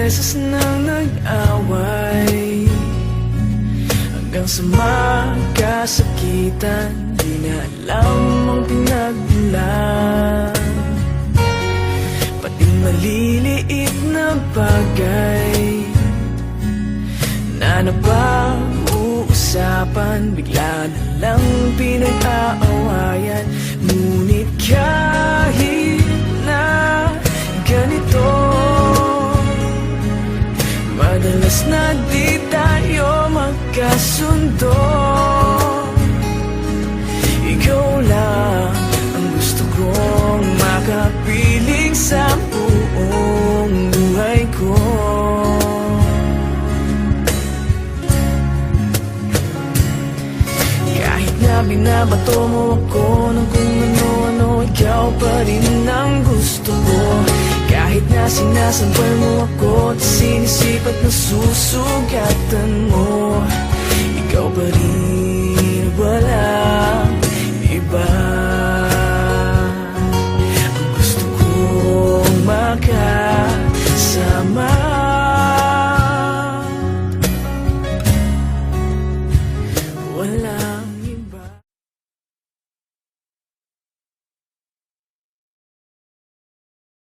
beses nang nag-away, hanggang sa magkasakitan, di na alam ang pinagmulan. Pati maliliit na bagay na napag-uusapan, bigla na lang pinag-aawayan. Ngunit kahit na ganito, madalas na di tayo magkasundo. Ikaw lang ang gusto kong makapiling sa buong buhay ko. Kahit na binabato mo ako ng kung ano-ano, ikaw pa rin ang gusto ko. Kahit na sinasampal mo ako at sinisip at nasusugatan mo, ikaw pa rin